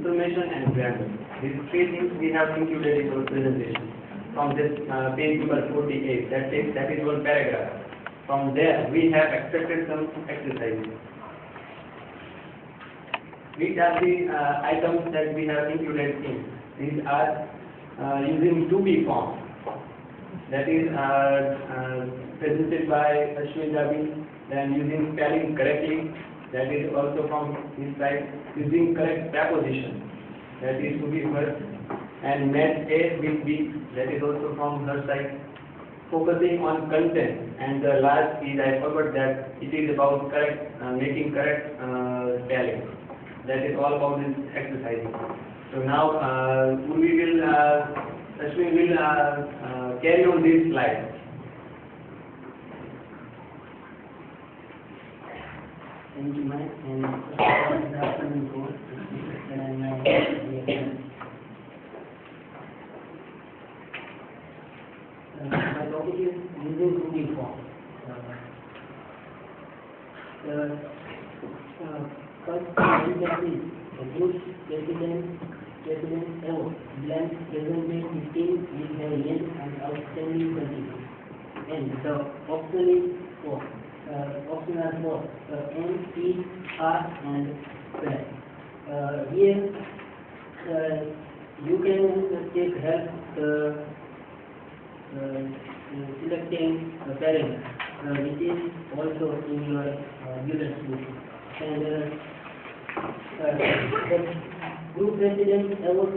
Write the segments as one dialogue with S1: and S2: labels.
S1: information and grammar. These three things we have included in our presentation. From this page number 48, that is one paragraph. From there, we have extracted some exercises. Which are the items that we have included in? These are using to be form. That is presented by Ashwin Jabi. Then using spelling correctly. That is also from his side. Using correct preposition. That is to be first. And match A with B. That is also from her side. Focusing on content. And the last is, I forgot that it is about correct, making correct spelling. That is all about this exercise. So now we will, Ashwin will carry on this slide.
S2: Thank you, Mike, and good afternoon to all. My topic is using to be form. First, that is a good president award. Blank presented the team with a real and outstanding contribution. And the option is for option are for N, P, R, and P. Here you can take help selecting a paragraph, which is also in your user solution. And the group president award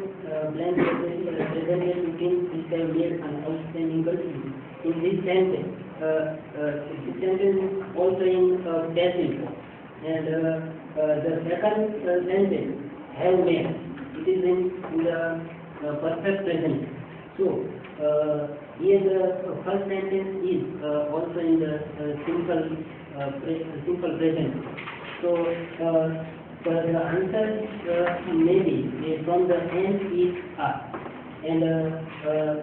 S2: blank presented to him is a real and outstanding contribution. In this sentence, this sentence is also in passive form. And the second sentence, have made, it is in the perfect present. So, here the first sentence is also in the simple present. So, the answer may be from the N is R. And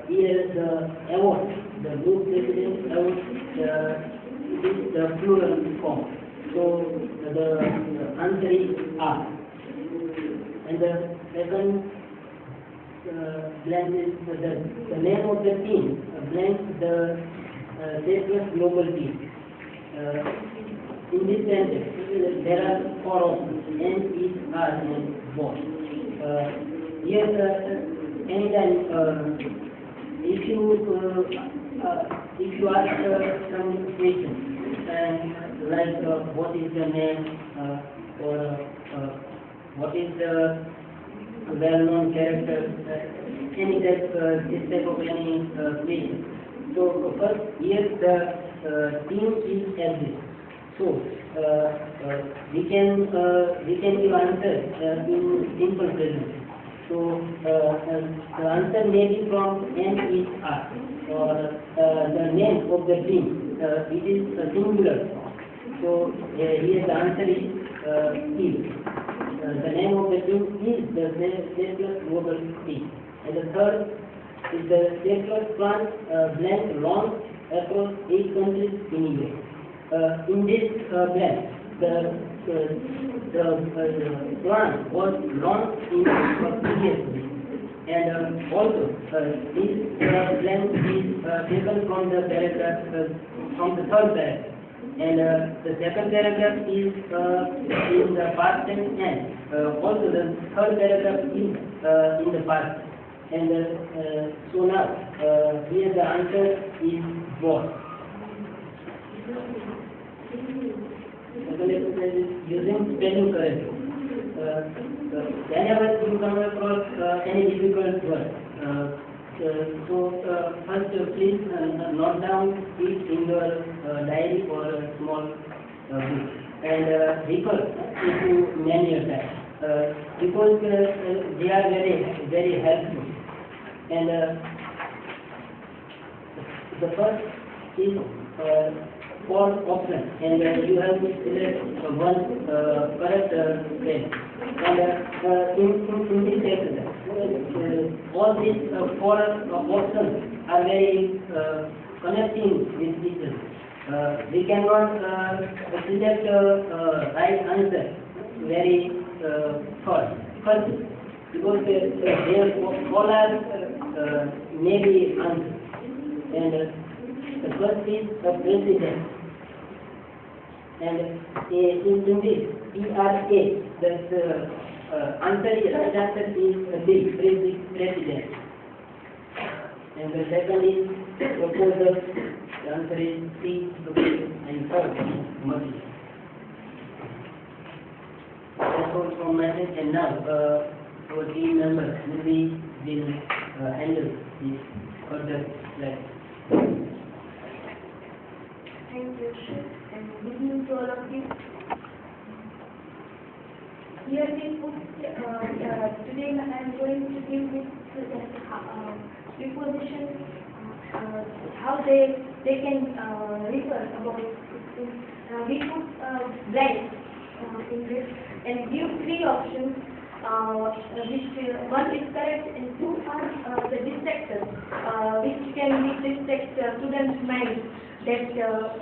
S2: here the award, the group president award, is the plural form. So the answer is R. And the second blank is the name of the team, blank the Safest Global Team. In this sentence, there are four options, N, is, R, and both. Here, anytime if you ask some question like what is the name or what is the well-known character, any type this type of any question. So first here the team is exist. So we can give answer in simple present. So the answer may be from N is R, or the name of the team, it is a singular form. So here the answer is. The name of the team is the Safest Global Team. And the third is the Safest Plant blank launched across 8 countries in India. In this blank, the plant was launched in previously, and also this blank is taken from the paragraph from the third paragraph, and the second paragraph is in the past tense, and also the third paragraph is in the past, and so now here the answer is both. Using spelling correctly. Whenever you come across any difficult word, first please note down it in your diary or a small book and refer it to many times because they are very helpful. And the first is four options, and you have to select one correct phrase. And in this exercise, all these four options are very connecting with each other. We cannot select right answer very first. because their all are maybe answers. And the first is the president. And in this PRA, the answer is right answer is B, president. And the second is proposer. The answer is C, proposer, and third is motive. That's all from my side. And now our team members will handle the further slide.
S3: Thank you, and good evening to all of you. Here we put, today I am going to give this preposition, how they can refer about we put blank in this and give three options, which one is correct and two are the distractors, which can distract students' mind. That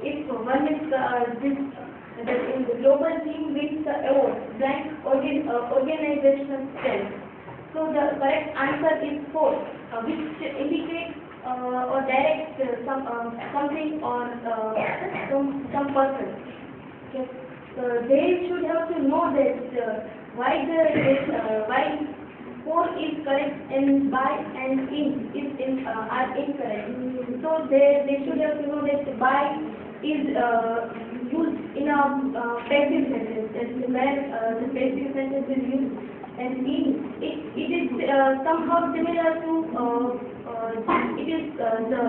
S3: if one is that in the global team wins the award, blank organizational strength. So the correct answer is 4, which indicates or directs something or some person. Okay. They should have to know that why 4 is correct and by and in is are incorrect. So they should have to know that by is used in a passive sentence, and where the passive sentence is used, and in it is somehow similar to it is the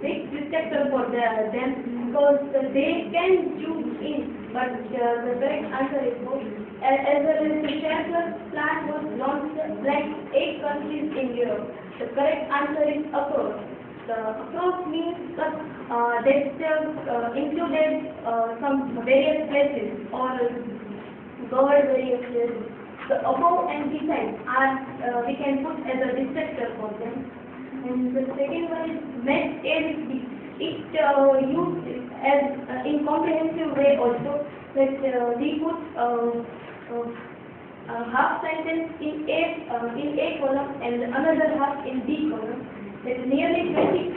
S3: big distractor for them, because they can choose in, but the correct answer is 4. As well as the Schaeffler plant was launched like 8 countries in Europe. The correct answer is across. The across means that included some various places or covered various places. The above and beside are we can put as a distractor for them. And the second one is met aid. It used as in comprehensive way also, that we put half sentence in A column and another half in B column. That's nearly 20%.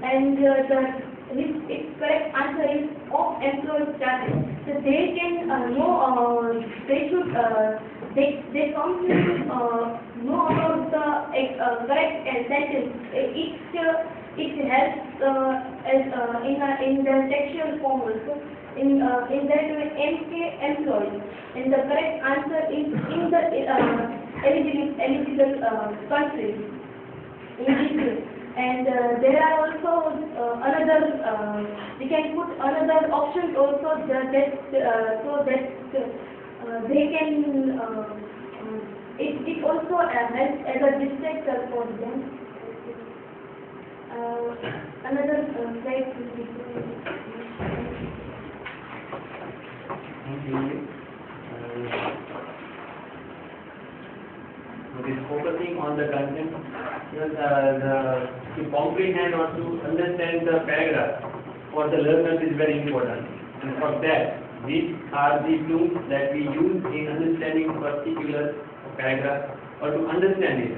S3: And its correct answer is of employed status. So they can know, they should, they come to know about the correct sentence. It helps as in the textual form also. In that way, MK employed, and the correct answer is in the eligible countries in this way. And there are also another, we can put another options also so that they can, it also helps as a distractor for them. Another slide will be
S1: Thank you. It is focusing on the content, because to comprehend or to understand the paragraph for the learners is very important. And for that, these are the tools that we use in understanding particular paragraph or to understand it.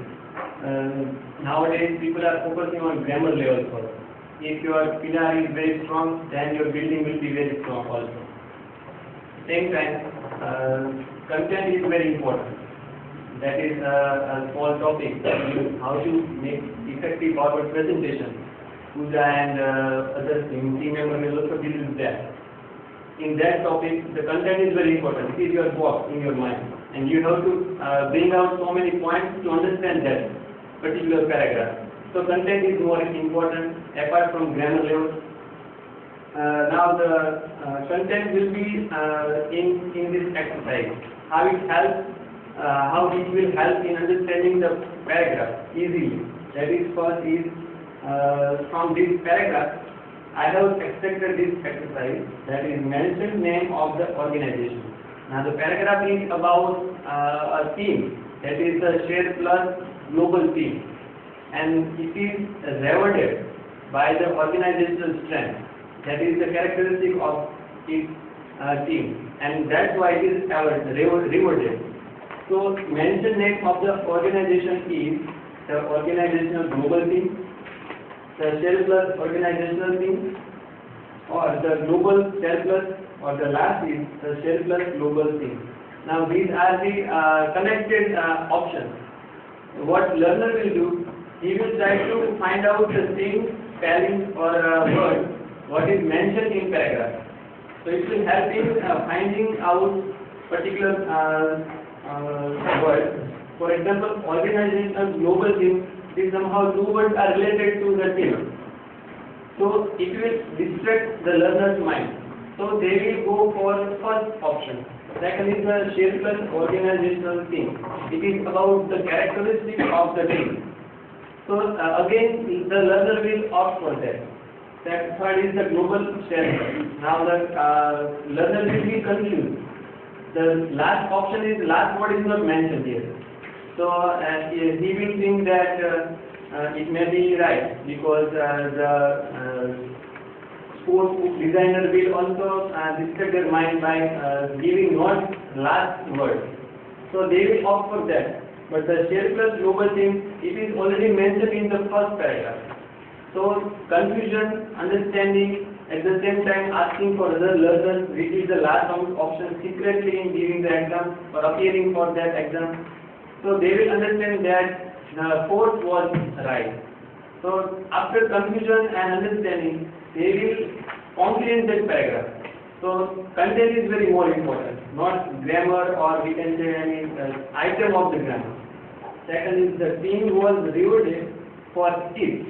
S1: Nowadays, people are focusing on grammar level first. If your pillar is very strong, then your building will be very strong also. Same time, content is very important. That is a small topic, how to make effective forward presentation. Pooja and other team members will also deal with that. In that topic, the content is very important. It is your box in your mind, and you have to bring out so many points to understand that particular paragraph. So content is more important apart from grammar level. Now the content will be in this exercise. How it helps, how it will help in understanding the paragraph easily. That is, first is from this paragraph, I have extracted this exercise, that is mention name of the organization. Now the paragraph is about a team, that is the Share Plus global team, and it is rewarded by the organizational strength. That is the characteristic of its team, and that's why it is rewarded. So mention name of the organization is the organizational global team, the shell plus organizational team, or the global shell plus, or the last is the shell plus global team. Now these are the connected options. What learner will do, he will try to find out the same spelling or word what is mentioned in paragraph. So it will help in finding out particular word. For example, organizational global team, these somehow two words are related to the team. So it will distract the learner's mind. So they will go for first option. Second is the share plus organizational team. It is about the characteristics of the team. So again, the learner will opt for that. Third is the global share. Now the learner will be confused. The last option is, last word is not mentioned here. So he will think that it may be right, because the sports designer will also distract their mind by giving not last word. So they will opt for that. But the share plus global team, it is already mentioned in the first paragraph. So confusion, understanding, at the same time asking for other learners which is the last option secretly in giving the exam or appearing for that exam. So they will understand that the fourth was right. So after confusion and understanding, they will comprehend that paragraph. So content is very more important, not grammar or we can say any item of the grammar. Second is the team was rewarded for tips.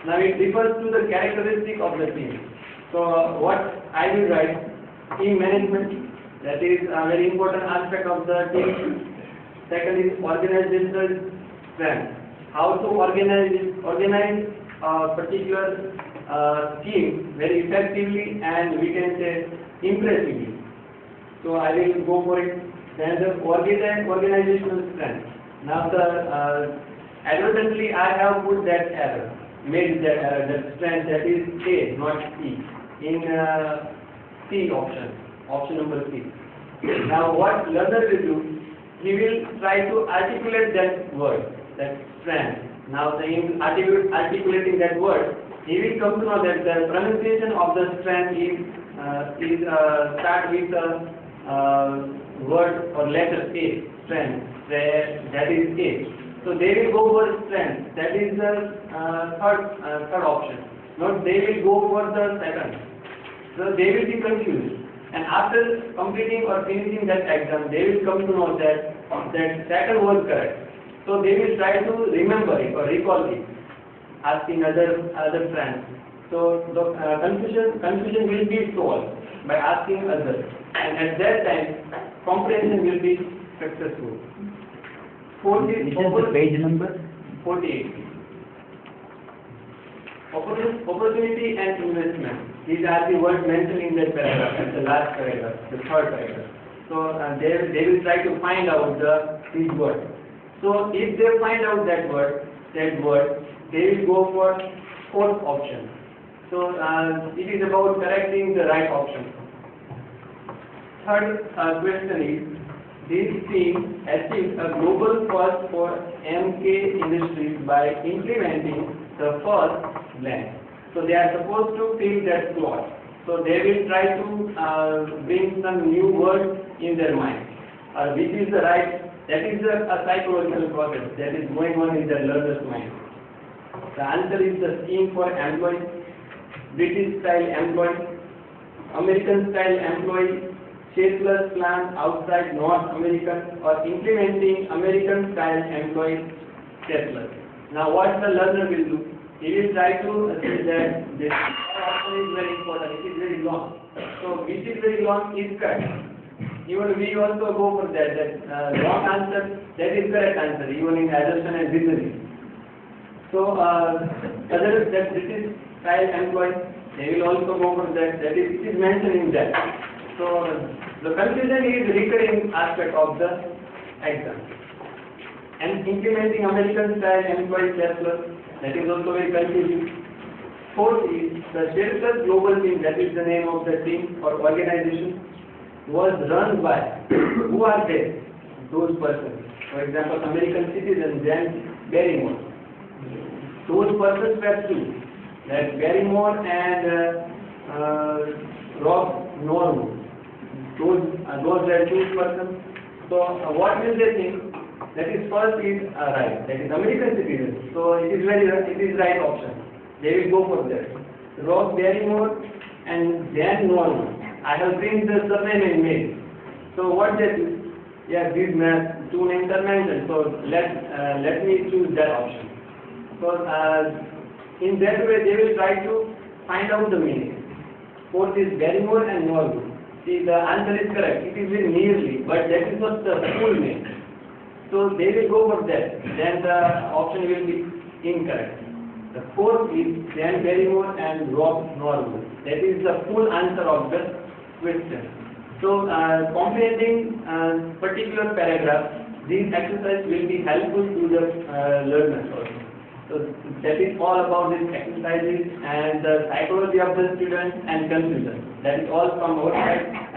S1: Now it refers to the characteristic of the team. So what I will write, team management, that is a very important aspect of the team. Second is organizational strength. How to organize a particular team very effectively and we can say impressively. So I will go for it. Then the organizational strength. Now the advertently I have put that error, made that error, that strength, that is A, not E, in C option number C. Now what learner will do, he will try to articulate that word, that strength. Now in articulating that word, he will come to know that the pronunciation of the strength is start with the word or letter A, strength, that is A. So they will go for strength, that is the third option. Not they will go for the second. So they will be confused. And after completing or finishing that exam, they will come to know that second was correct. So they will try to remember it or recall it, asking other friends. So the confusion will be solved by asking others, and at that time comprehension will be successful. Fourth is
S4: page number
S1: 48. Opportunity and investment. These are the words mentioned in that paragraph, and the last paragraph, the third paragraph. So they will try to find out these words. So if they find out that word, they will go for fourth option. So it is about correcting the right option. Third question is, this team achieved a global first for MK Industries by implementing the first blend. So they are supposed to fill that slot. So they will try to bring some new words in their mind. Which is the right, that is a psychological process that is going on in the learner's mind. The answer is the scheme for employee, British style employee, American style employee, shapeless plan outside North American, or implementing American style employee shapeless. Now what the learner will do? He will try to say that this option is very important, it is very long. So which is very long is cut. Even we also go for that wrong answer, that is correct answer, even in assumption and reasoning. So other that this is style employee, they will also go for that, it is mentioned in that. So the confusion is recurring aspect of the exam. And implementing American style employee surplus, that is also very confusing. Fourth is the Share Global Team, that is the name of the team or organization, was run by, who are they? those persons. For example, American citizen James Barrymore. Those persons were two, that Barrymore and Rob Norwood. Those were two persons. So what will they think? That is first is right. That is American citizen. So it is right option. They will go for that. Rob Barrymore and Jan Norwood. I have seen the surname in mail. So what they do? Yeah, these two names are mentioned. So let me choose that option. So in that way they will try to find out the meaning. Fourth is Barrymore and Norwood. See, the answer is correct. It is in nearly, but that is not the full name. So they will go for that. Then the option will be incorrect. The fourth is Jan Barrymore and Rob Norwood. That is the full answer of the question. So comprehending particular paragraph, these exercises will be helpful to the learners also. So that is all about these exercises and the psychology of the student and confusion. That is all from our side.